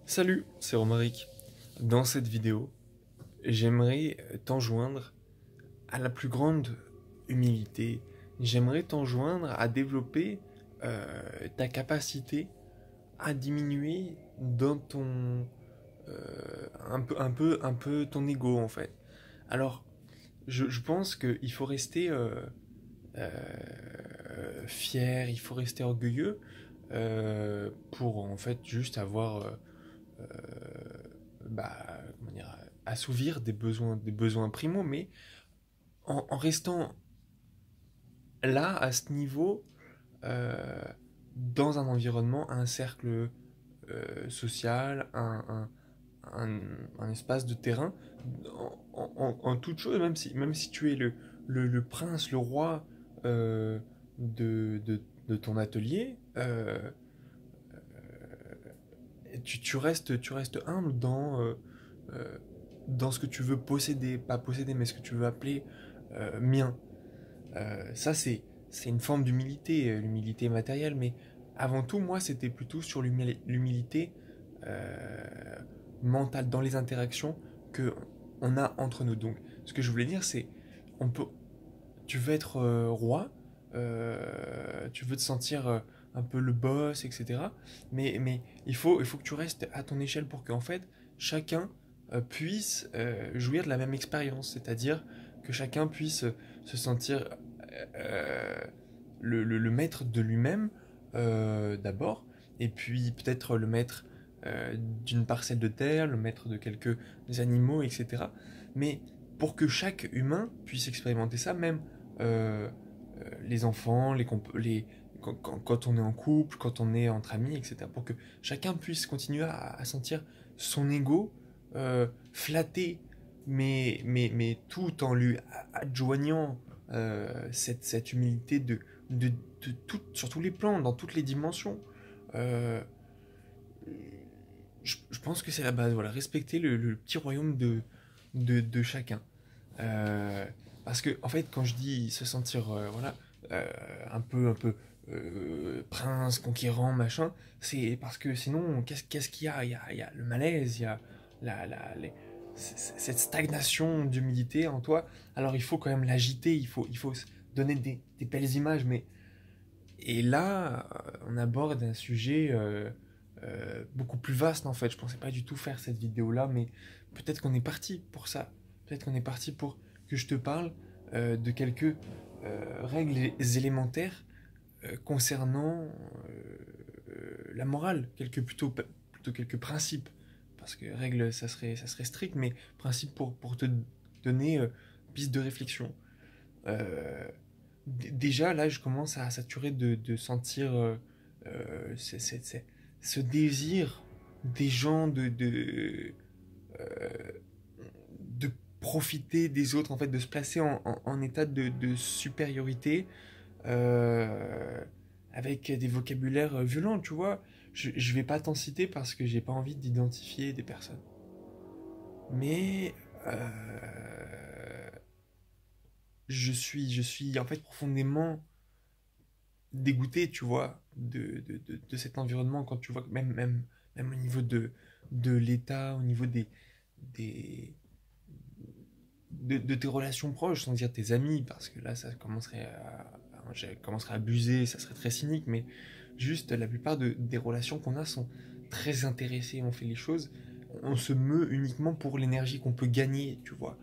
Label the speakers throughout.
Speaker 1: Salut, c'est Romaric. Dans cette vidéo, j'aimerais t'enjoindre à la plus grande humilité. J'aimerais t'enjoindre à développer ta capacité à diminuer dans ton un peu ton ego en fait. Alors, je pense qu'il faut rester fier, il faut rester orgueilleux pour en fait juste avoir comment dire, assouvir des besoins primaux, mais en restant là, à ce niveau, euh, dans un environnement, un cercle social, un espace de terrain, en toute chose, même si tu es le prince, le roi de ton atelier, tu restes humble euh, dans ce que tu veux posséder, pas posséder, mais ce que tu veux appeler mien. Ça, c'est une forme d'humilité, l'humilité matérielle, mais avant tout, moi, c'était plutôt sur l'humilité euh, mentale dans les interactions que on a entre nous. Donc, ce que je voulais dire, c'est, on peut, tu veux être roi, tu veux te sentir un peu le boss, etc. Mais il faut que tu restes à ton échelle pour qu'en fait, chacun puisse jouir de la même expérience. C'est-à-dire que chacun puisse se sentir euh, le maître de lui-même d'abord, et puis peut-être le maître d'une parcelle de terre, le maître de quelques animaux, etc. Mais pour que chaque humain puisse expérimenter ça, même euh, les enfants, quand on est en couple, quand on est entre amis, etc. Pour que chacun puisse continuer à sentir son ego flatté, mais tout en lui adjoignant cette humilité sur tous les plans, dans toutes les dimensions. Euh, je pense que c'est la base, voilà, respecter le petit royaume de chacun. Euh, Parce que, en fait, quand je dis se sentir, voilà, euh, un peu prince, conquérant, machin, c'est parce que sinon, qu'est-ce qu'il y a? Il y a le malaise, il y a cette stagnation d'humilité en toi. Alors, il faut quand même l'agiter, il faut se donner des belles images, mais. Et là, on aborde un sujet beaucoup plus vaste en fait. Je pensais pas du tout faire cette vidéo-là, mais peut-être qu'on est parti pour ça. Peut-être qu'on est parti pour que je te parle de quelques règles élémentaires concernant la morale, plutôt quelques principes. Parce que règles, ça serait strict, mais principes pour te donner piste de réflexion. Euh, Déjà, là, je commence à saturer de sentir ce désir des gens euh, de profiter des autres, en fait, de se placer en état de supériorité euh, avec des vocabulaires violents, tu vois. Je vais pas t'en citer parce que j'ai pas envie d'identifier des personnes. Mais je suis en fait profondément dégoûté, tu vois, de cet environnement quand tu vois que même au niveau de l'État, au niveau des, de tes relations proches, sans dire tes amis, parce que là, je commencerait à abuser, ça serait très cynique, mais juste la plupart des relations qu'on a sont très intéressées, on fait les choses, on se meut uniquement pour l'énergie qu'on peut gagner, tu vois.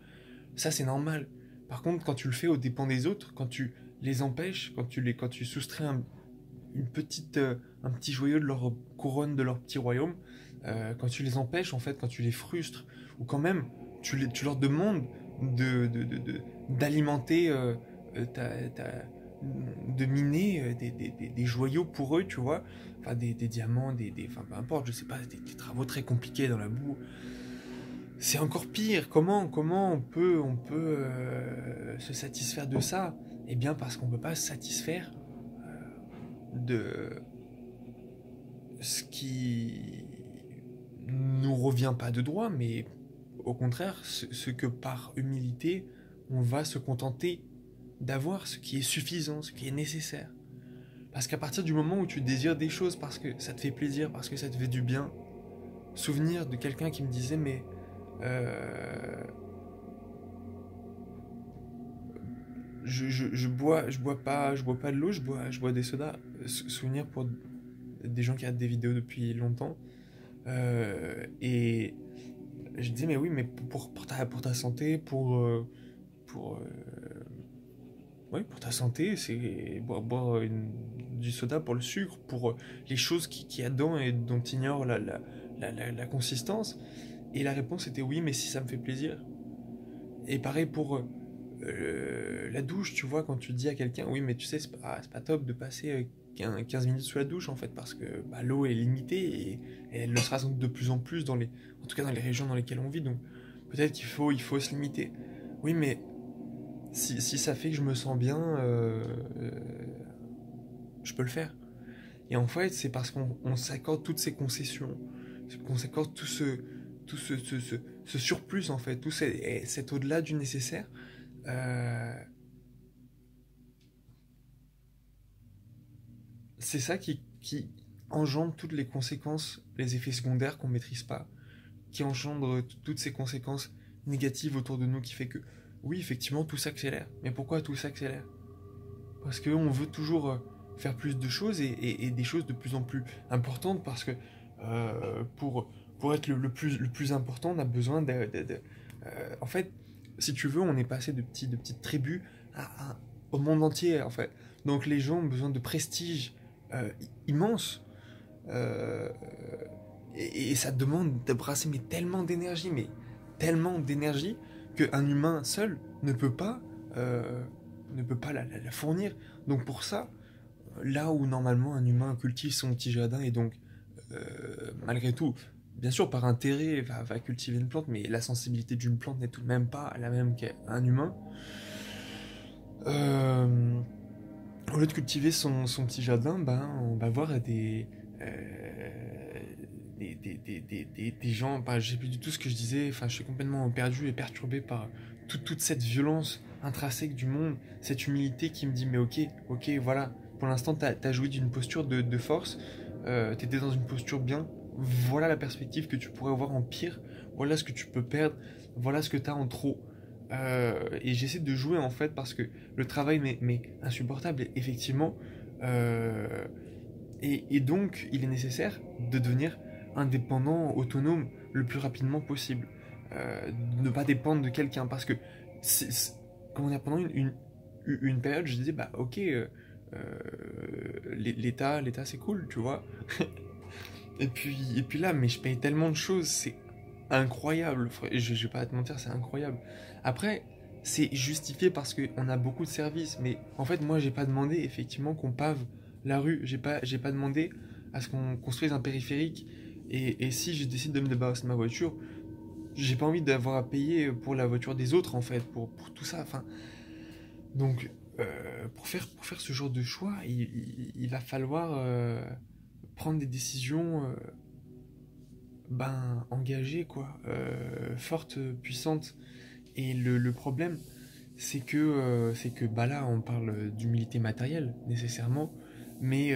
Speaker 1: Ça, c'est normal. Par contre, quand tu le fais aux dépens des autres, quand tu les empêches, quand tu soustrais un petit joyau de leur couronne, de leur petit royaume, quand tu les empêches, en fait, quand tu les frustres, ou quand même tu leur demandes d'alimenter, de miner des joyaux pour eux, tu vois, enfin des diamants, enfin peu importe, je sais pas, des travaux très compliqués dans la boue. C'est encore pire. Comment on peut se satisfaire de ça? Eh bien, parce qu'on ne peut pas se satisfaire de ce qui nous revient pas de droit, mais au contraire, ce que par humilité, on va se contenter d'avoir, ce qui est suffisant, ce qui est nécessaire. Parce qu'à partir du moment où tu désires des choses parce que ça te fait plaisir, parce que ça te fait du bien, souvenir de quelqu'un qui me disait, mais euh, je bois pas de l'eau, je bois des sodas. Souvenir pour des gens qui regardent des vidéos depuis longtemps. Et je disais, mais oui, mais pour ta santé, pour, ouais, pour ta santé, c'est boire du soda pour le sucre, pour les choses qui y a dedans et dont tu ignores la consistance. Et la réponse était oui, mais si ça me fait plaisir. Et pareil pour la douche, tu vois, quand tu dis à quelqu'un, oui, mais tu sais, c'est pas top de passer 15 minutes sous la douche, en fait, parce que bah, l'eau est limitée et elle le sera sans doute de plus en plus, en tout cas dans les régions dans lesquelles on vit, donc peut-être il faut se limiter. Oui, mais si ça fait que je me sens bien, je peux le faire. Et en fait, c'est parce qu'on s'accorde toutes ces concessions, qu'on s'accorde ce surplus, en fait, cet au-delà du nécessaire. euh, c'est ça qui engendre toutes les conséquences, les effets secondaires qu'on maîtrise pas, qui engendre toutes ces conséquences négatives autour de nous, qui fait que, oui, effectivement, tout s'accélère. Mais pourquoi tout s'accélère? Parce qu'on veut toujours faire plus de choses et des choses de plus en plus importantes, parce que pour être le plus important, on a besoin en fait, si tu veux, on est passé de petites tribus au monde entier, en fait. Donc les gens ont besoin de prestige immense. euh, et ça demande de brasser mais tellement d'énergie qu'un humain seul euh, ne peut pas la fournir. Donc pour ça, là où normalement un humain cultive son petit jardin et donc malgré tout, bien sûr par intérêt va cultiver une plante, mais la sensibilité d'une plante n'est tout de même pas la même qu'un humain. Euh, Au lieu de cultiver son petit jardin, ben, on va voir des gens, bah, je sais plus du tout ce que je disais, enfin, je suis complètement perdu et perturbé par toute cette violence intrinsèque du monde, cette humilité qui me dit, mais ok, voilà, pour l'instant, t'as joué d'une posture de force, t'étais dans une posture bien, voilà la perspective que tu pourrais avoir en pire, voilà ce que tu peux perdre, voilà ce que t'as en trop. Et j'essaie de jouer en fait parce que le travail m'est insupportable, effectivement. Euh, et donc, il est nécessaire de devenir indépendant, autonome le plus rapidement possible. De ne pas dépendre de quelqu'un. Parce que, comment dire, pendant une période, je disais, bah ok, l'État c'est cool, tu vois. Et puis là, mais je paye tellement de choses, c'est incroyable. Je vais pas te mentir, c'est incroyable. Après, c'est justifié parce qu'on a beaucoup de services, mais en fait, moi, j'ai pas demandé effectivement qu'on pave la rue. J'ai pas demandé à ce qu'on construise un périphérique. Et si je décide de me débarrasser de ma voiture, j'ai pas envie d'avoir à payer pour la voiture des autres, en fait, pour tout ça. Enfin, donc, pour faire ce genre de choix, il va falloir prendre des décisions engagée, quoi, forte, puissante. Et le problème, c'est que bah là, on parle d'humilité matérielle, nécessairement, mais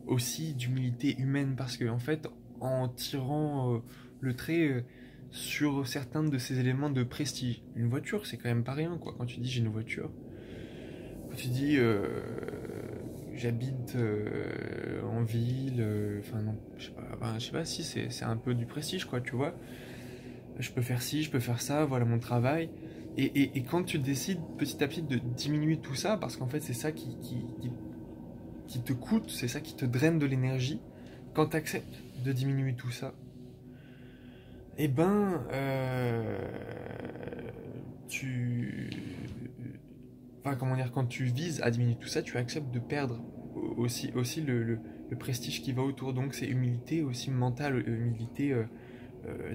Speaker 1: aussi d'humilité humaine, parce que en fait, en tirant le trait sur certains de ces éléments de prestige, une voiture, c'est quand même pas rien, quoi. Quand tu dis j'ai une voiture, quand tu dis j'habite en ville, enfin non, je sais pas si c'est un peu du prestige, quoi, tu vois. Je peux faire ci, je peux faire ça, voilà mon travail. Et quand tu décides petit à petit de diminuer tout ça, parce qu'en fait c'est ça qui te coûte, c'est ça qui te draine de l'énergie, quand tu acceptes de diminuer tout ça, eh ben, tu... Enfin, comment dire, quand tu vises à diminuer tout ça, tu acceptes de perdre aussi le prestige qui va autour. Donc c'est humilité aussi mentale, humilité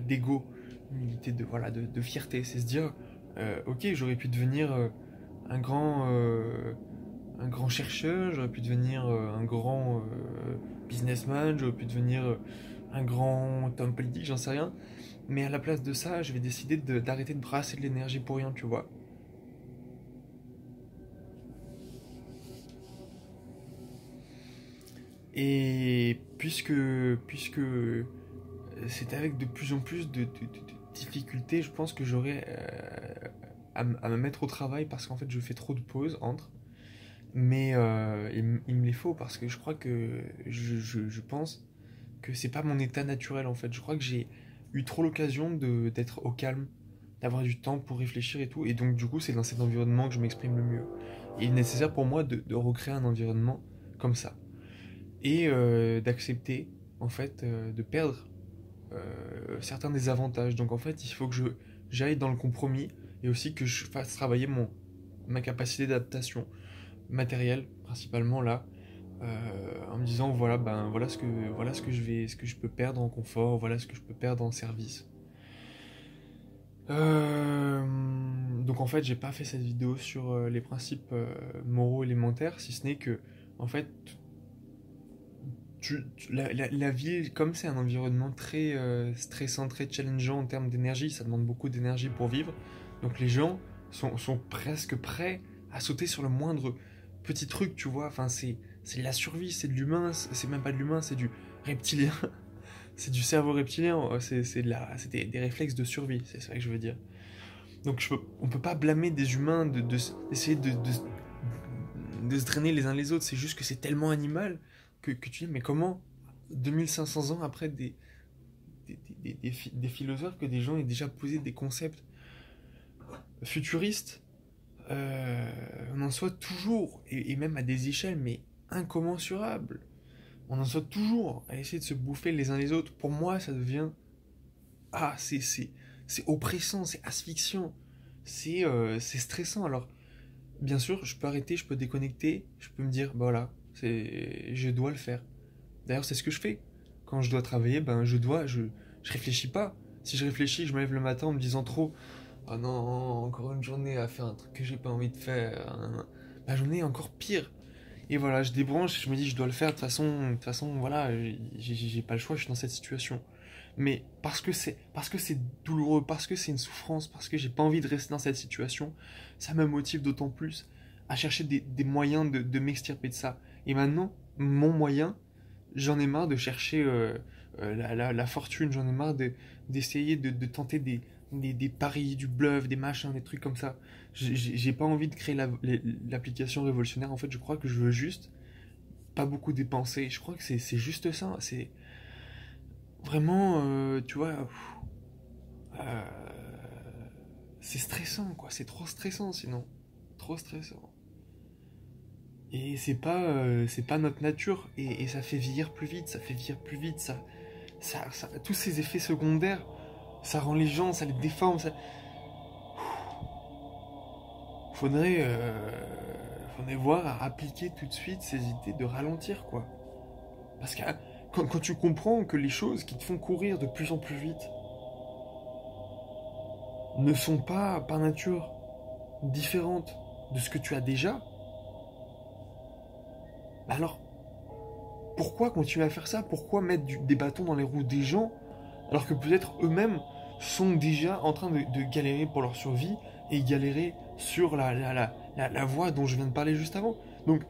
Speaker 1: d'ego, humilité de fierté. C'est se dire, ok, j'aurais pu devenir un grand chercheur, j'aurais pu devenir un grand businessman, j'aurais pu devenir un grand homme politique, j'en sais rien. Mais à la place de ça, je vais décider d'arrêter de brasser de l'énergie pour rien, tu vois. Et puisque c'est avec de plus en plus de difficultés, je pense que j'aurai à me mettre au travail parce qu'en fait je fais trop de pauses entre. Mais il me les faut parce que je crois que je pense que c'est pas mon état naturel en fait. Je crois que j'ai eu trop l'occasion d'être au calme, d'avoir du temps pour réfléchir et tout. Et donc du coup c'est dans cet environnement que je m'exprime le mieux. Et il est nécessaire pour moi de recréer un environnement comme ça. Et d'accepter en fait de perdre certains des avantages. Donc en fait il faut que j'aille dans le compromis et aussi que je fasse travailler ma capacité d'adaptation matérielle principalement là, en me disant voilà ben voilà ce que je peux perdre en confort, voilà ce que je peux perdre en service. Euh, donc en fait j'ai pas fait cette vidéo sur les principes moraux élémentaires, si ce n'est que en fait la ville, comme c'est un environnement très stressant, très challengeant en termes d'énergie, ça demande beaucoup d'énergie pour vivre. Donc les gens sont presque prêts à sauter sur le moindre petit truc, tu vois. Enfin, c'est de la survie, c'est de l'humain, c'est même pas de l'humain, c'est du reptilien. C'est du cerveau reptilien, c'est des réflexes de survie, c'est ça que je veux dire. Donc on peut pas blâmer des humains d'essayer de se drainer les uns les autres, c'est juste que c'est tellement animal que tu dis, mais comment 2500 ans après des philosophes, que des gens aient déjà posé des concepts futuristes, on en soit toujours, et même à des échelles, mais incommensurables, on en soit toujours à essayer de se bouffer les uns les autres. Pour moi, ça devient... Ah, c'est oppressant, c'est asphyxiant, c'est stressant. Alors, bien sûr, je peux arrêter, je peux déconnecter, je peux me dire, bah voilà, je dois le faire. D'ailleurs, c'est ce que je fais. Quand je dois travailler, ben je réfléchis pas. Si je réfléchis, je me lève le matin en me disant trop, ah non, encore une journée à faire un truc que j'ai pas envie de faire. Ma journée est encore pire. Et voilà, je débranche, je me dis, je dois le faire de toute façon, voilà, j'ai pas le choix, je suis dans cette situation. Mais parce que c'est douloureux, parce que c'est une souffrance, parce que j'ai pas envie de rester dans cette situation, ça me motive d'autant plus à chercher des moyens de m'extirper de ça. Et maintenant, mon moyen, j'en ai marre de chercher la fortune, j'en ai marre d'essayer de tenter des paris, du bluff, des machins, des trucs comme ça. J'ai pas envie de créer l'application révolutionnaire. En fait, je crois que je veux juste pas beaucoup dépenser. Je crois que c'est juste ça. C'est vraiment, tu vois, euh, c'est stressant, quoi. C'est trop stressant, sinon. Trop stressant. Et c'est pas notre nature. Et ça fait vieillir plus vite, ça fait vieillir plus vite. Tous ces effets secondaires, ça rend les gens, ça les déforme. Faudrait voir à appliquer tout de suite ces idées de ralentir, quoi. Parce que quand tu comprends que les choses qui te font courir de plus en plus vite ne sont pas, par nature, différentes de ce que tu as déjà, bah alors, pourquoi continuer à faire ça? Pourquoi mettre des bâtons dans les roues des gens alors que peut-être eux-mêmes sont déjà en train de galérer pour leur survie et galérer sur la voie dont je viens de parler juste avant. Donc,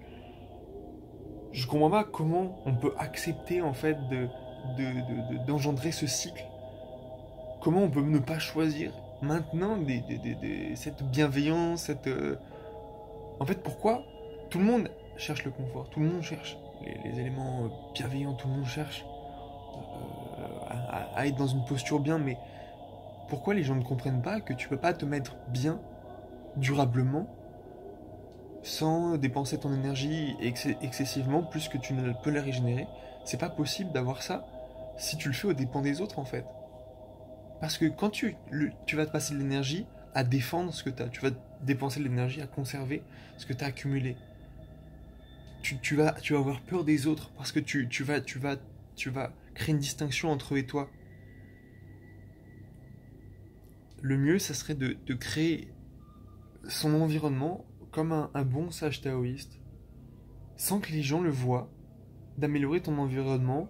Speaker 1: je comprends pas comment on peut accepter en fait d'engendrer ce cycle. Comment on peut ne pas choisir maintenant cette bienveillance, En fait, pourquoi tout le monde cherche le confort, tout le monde cherche les éléments bienveillants, tout le monde cherche à être dans une posture bien, mais pourquoi les gens ne comprennent pas que tu peux pas te mettre bien durablement sans dépenser ton énergie excessivement plus que tu ne peux la régénérer? C'est pas possible d'avoir ça si tu le fais aux dépens des autres en fait. Parce que quand tu vas te passer de l'énergie à défendre ce que tu as, tu vas dépenser de l'énergie à conserver ce que tu as accumulé. Tu vas avoir peur des autres parce que tu vas créer une distinction entre eux et toi. Le mieux, ça serait de créer son environnement comme un bon sage taoïste, sans que les gens le voient, d'améliorer ton environnement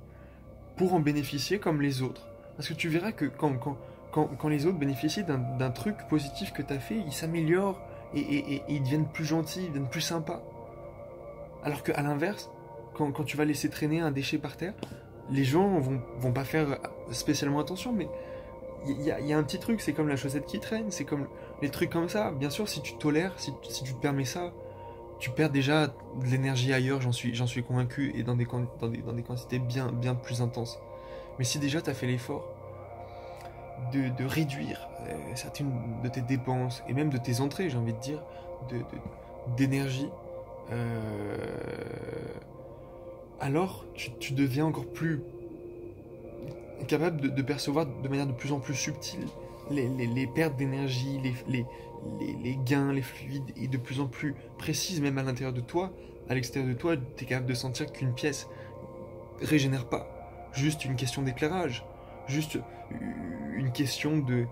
Speaker 1: pour en bénéficier comme les autres. Parce que tu verras que quand les autres bénéficient d'un truc positif que tu as fait, ils s'améliorent et ils deviennent plus gentils, ils deviennent plus sympas. Alors qu'à l'inverse, quand tu vas laisser traîner un déchet par terre, les gens vont pas faire spécialement attention, mais il y a un petit truc, c'est comme la chaussette qui traîne, c'est comme les trucs comme ça. Bien sûr, si tu tolères, si tu te permets ça, tu perds déjà de l'énergie ailleurs, j'en suis convaincu, et dans des quantités bien plus intenses. Mais si déjà tu as fait l'effort de réduire certaines de tes dépenses, et même de tes entrées, j'ai envie de dire, d'énergie, euh, alors tu deviens encore plus capable de percevoir de manière de plus en plus subtile les pertes d'énergie, les gains, les fluides, et de plus en plus précises, même à l'intérieur de toi. À l'extérieur de toi, tu es capable de sentir qu'une pièce régénère pas. Juste une question d'éclairage, juste une question de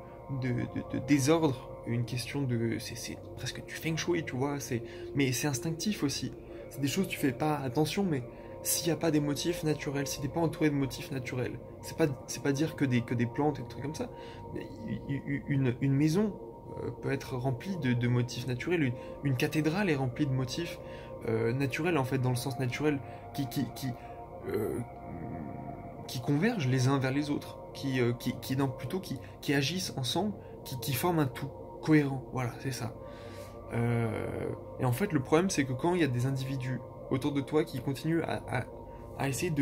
Speaker 1: désordre, une question de... C'est presque du feng shui, tu vois, mais c'est instinctif aussi. C'est des choses, tu fais pas attention, mais s'il n'y a pas des motifs naturels, si t'es pas entouré de motifs naturels, c'est pas dire que des plantes et des trucs comme ça, mais une maison peut être remplie de motifs naturels, une cathédrale est remplie de motifs naturels, en fait, dans le sens naturel, euh, qui convergent les uns vers les autres, qui agissent ensemble, qui forment un tout cohérent. Voilà, c'est ça. Et en fait, le problème, c'est que quand il y a des individus autour de toi qui continuent à essayer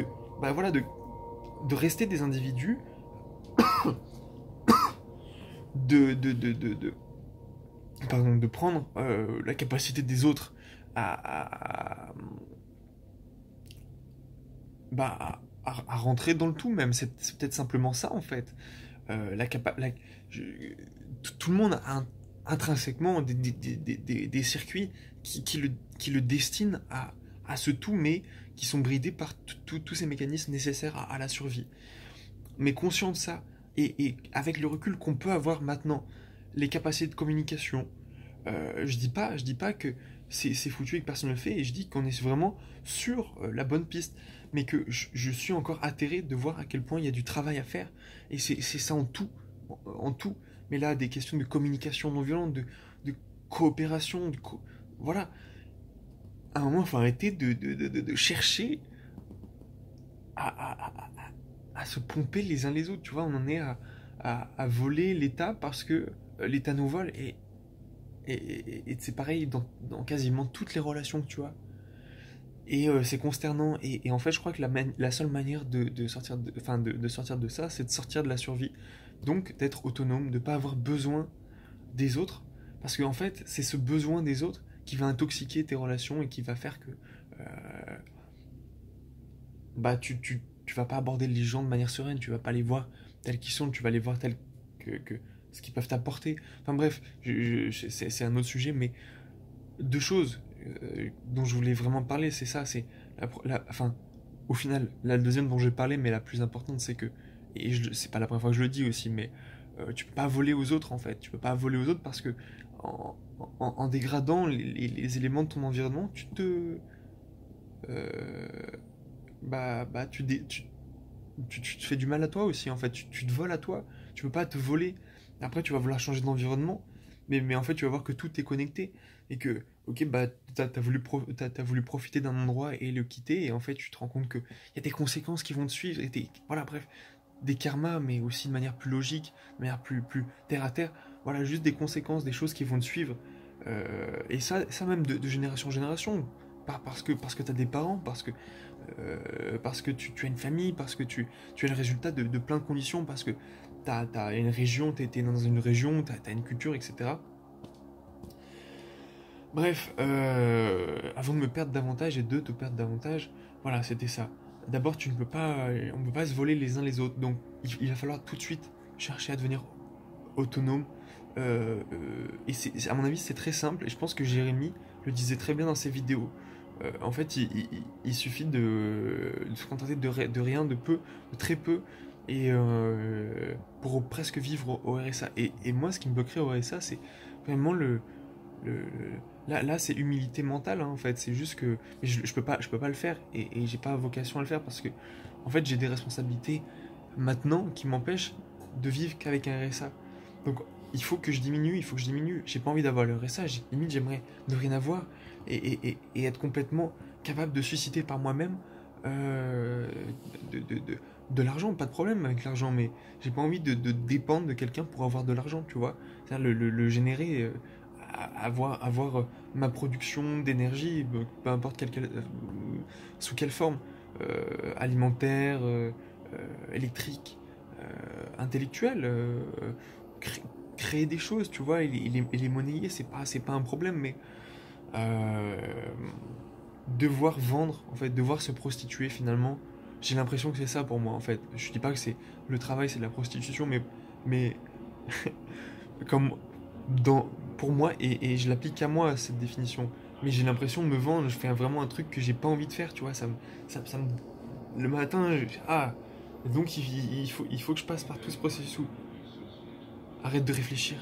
Speaker 1: bah voilà, de rester des individus, de, pardon, de prendre la capacité des autres à rentrer dans le tout même. C'est peut-être simplement ça en fait. La capa la- je- Tout le monde a intrinsèquement des circuits qui le destinent à ce tout, mais qui sont bridés par tous ces mécanismes nécessaires à la survie. Mais conscient de ça, et avec le recul qu'on peut avoir maintenant, les capacités de communication, je dis pas que c'est foutu et que personne ne le fait, et je dis qu'on est vraiment sur la bonne piste, mais que je suis encore atterré de voir à quel point il y a du travail à faire, et c'est ça en tout. Mais là, des questions de communication non violente, de coopération, voilà. À un moment, il faut arrêter de chercher à, à, à, à se pomper les uns les autres, tu vois, on en est à voler l'État parce que l'État nous vole, et c'est pareil dans quasiment toutes les relations que tu as. Et c'est consternant, et en fait je crois que la seule manière sortir de sortir de ça, c'est de sortir de la survie. Donc d'être autonome, de pas avoir besoin des autres, parce qu'en fait c'est ce besoin des autres qui va intoxiquer tes relations et qui va faire que bah tu vas pas aborder les gens de manière sereine, tu vas pas les voir tels qu'ils sont, tu vas les voir tels que ce qu'ils peuvent t'apporter. Enfin bref, c'est un autre sujet, mais deux choses dont je voulais vraiment parler, c'est ça, c'est enfin, au final, la deuxième dont je vais parler, mais la plus importante, c'est que, et c'est pas la première fois que je le dis aussi, mais tu peux pas voler aux autres en fait, tu peux pas voler aux autres parce que en dégradant les éléments de ton environnement, euh, tu te fais du mal à toi aussi en fait, tu te voles à toi, tu peux pas te voler. Après, tu vas vouloir changer d'environnement, mais en fait, tu vas voir que tout est connecté et que, ok, bah, t'as voulu profiter d'un endroit et le quitter, et en fait, tu te rends compte qu'il y a des conséquences qui vont te suivre, voilà, bref, des karmas, mais aussi de manière plus logique, de manière plus terre à terre, voilà, juste des conséquences, des choses qui vont te suivre. Et ça même de génération en génération, parce que tu as des parents, parce que tu as une famille, parce que tu as le résultat de plein de conditions, parce que t'as une région, t'es dans une région, t'as une culture, etc. Bref, avant de me perdre davantage et de te perdre davantage, voilà, c'était ça. D'abord, on peut pas se voler les uns les autres, donc il va falloir tout de suite chercher à devenir autonome. Et à mon avis, c'est très simple, et je pense que Jérémy le disait très bien dans ses vidéos. En fait, il suffit de se contenter de rien, de peu, de très peu, et pour presque vivre au RSA. Et moi, ce qui me bloquerait au RSA, c'est vraiment le- là, c'est humilité mentale, hein, en fait. C'est juste que je peux pas le faire, et j'ai pas vocation à le faire parce que, en fait, j'ai des responsabilités maintenant qui m'empêchent de vivre qu'avec un RSA. Donc, il faut que je diminue. J'ai pas envie d'avoir le RSA, limite, j'aimerais ne rien avoir, et être complètement capable de susciter par moi-même euh, de l'argent, pas de problème avec l'argent, mais j'ai pas envie de dépendre de quelqu'un pour avoir de l'argent, tu vois. C'est-à-dire le générer, avoir ma production d'énergie, peu importe sous quelle forme, alimentaire, électrique, intellectuelle, créer des choses, tu vois, et les monnayer, c'est pas un problème, mais euh, devoir vendre, en fait, devoir se prostituer finalement, j'ai l'impression que c'est ça pour moi, en fait. Je dis pas que c'est le travail, c'est de la prostitution, mais comme dans, pour moi, et je l'applique à moi, cette définition, mais j'ai l'impression de me vendre, je fais vraiment un truc que j'ai pas envie de faire, tu vois, le matin, donc il faut que je passe par tout ce processus où arrête de réfléchir,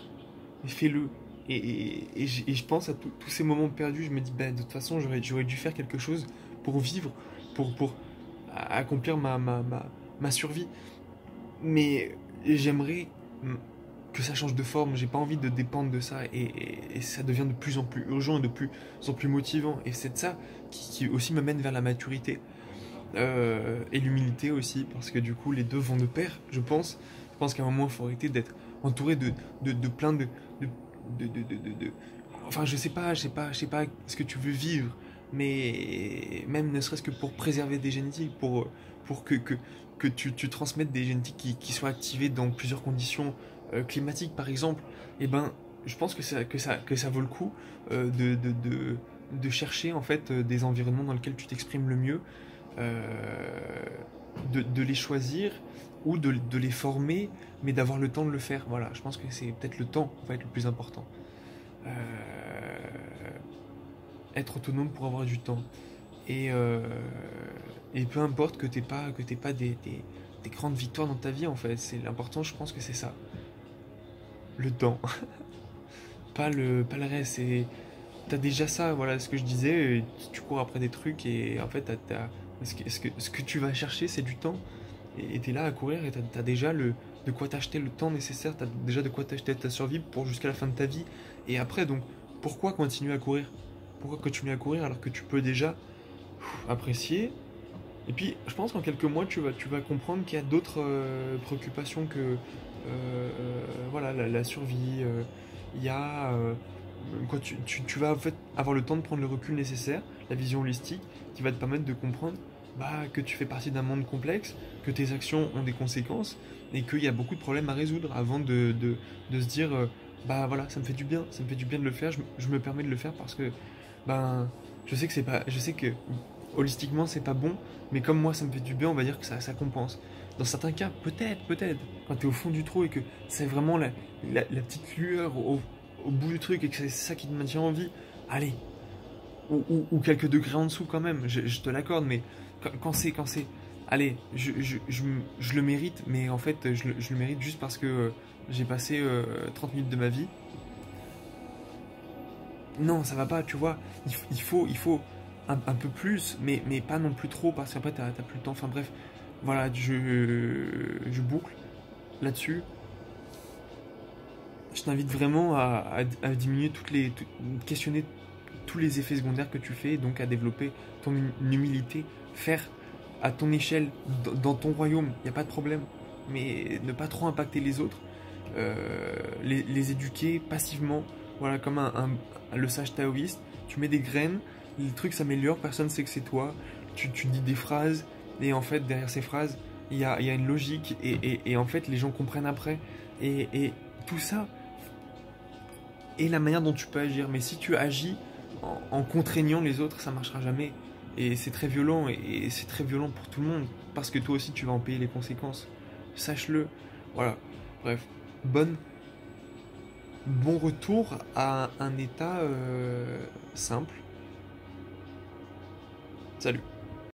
Speaker 1: mais fais-le. Et je pense à tous ces moments perdus, je me dis, bah, de toute façon, j'aurais dû faire quelque chose pour vivre, pour accomplir ma survie. Mais j'aimerais que ça change de forme, j'ai pas envie de dépendre de ça, et ça devient de plus en plus urgent et de plus en plus motivant. Et c'est ça qui aussi me mène vers la maturité. Et l'humilité aussi, parce que du coup, les deux vont de pair, je pense. Je pense qu'à un moment, il faut arrêter d'être entouré de plein de- Enfin, je sais pas ce que tu veux vivre, mais même ne serait-ce que pour préserver des génétiques, pour que tu transmettes des génétiques qui soient activées dans plusieurs conditions climatiques, par exemple, et ben, je pense que ça vaut le coup de chercher en fait des environnements dans lesquels tu t'exprimes le mieux, euh, de les choisir ou de les former, mais d'avoir le temps de le faire. Voilà, je pense que c'est peut-être le temps en fait le plus important. Euh, Être autonome pour avoir du temps. Et, euh, et peu importe que t'aies pas des grandes victoires dans ta vie en fait. C'est l'important, je pense que c'est ça. Le temps. Pas le reste. T'as déjà ça, voilà ce que je disais. Tu cours après des trucs et en fait, ce que tu vas chercher, c'est du temps. Et t'es là à courir et t'as déjà de quoi t'acheter le temps nécessaire, t'as déjà de quoi t'acheter ta survie pour jusqu'à la fin de ta vie. Et après, donc, pourquoi continuer à courir? Pourquoi continuer à courir alors que tu peux déjà apprécier? Et puis, je pense qu'en quelques mois, tu vas comprendre qu'il y a d'autres préoccupations que voilà, la survie. Il y a quand tu vas en fait avoir le temps de prendre le recul nécessaire, la vision holistique, qui va te permettre de comprendre bah, que tu fais partie d'un monde complexe, que tes actions ont des conséquences et qu'il y a beaucoup de problèmes à résoudre avant de se dire bah voilà, ça me fait du bien, ça me fait du bien de le faire, je me permets de le faire parce que ben je sais que c'est pas, je sais que holistiquement c'est pas bon, mais comme moi ça me fait du bien, on va dire que ça compense. Dans certains cas, peut-être, quand tu es au fond du trou et que c'est vraiment la petite lueur au bout du truc et que c'est ça qui te maintient en vie, allez, ou quelques degrés en dessous quand même, je te l'accorde, mais quand c'est, allez, je le mérite, mais en fait je le mérite juste parce que j'ai passé 30 minutes de ma vie. Non, ça va pas, tu vois, il faut un peu plus, mais pas non plus trop, parce qu'après t'as plus le temps, enfin bref, voilà, je boucle là-dessus. Je t'invite vraiment à diminuer questionner tous les effets secondaires que tu fais, donc à développer ton humilité, faire à ton échelle, dans ton royaume, il n'y a pas de problème, mais ne pas trop impacter les autres, les éduquer passivement, voilà, comme le sage taoïste, tu mets des graines, le truc s'améliore, personne ne sait que c'est toi, tu dis des phrases, et en fait, derrière ces phrases, il y a une logique, et en fait, les gens comprennent après, et tout ça, et la manière dont tu peux agir. Mais si tu agis en contraignant les autres, ça marchera jamais. Et c'est très violent, et c'est très violent pour tout le monde, parce que toi aussi tu vas en payer les conséquences. Sache-le. Voilà. Bref, bon retour à un état simple. Salut.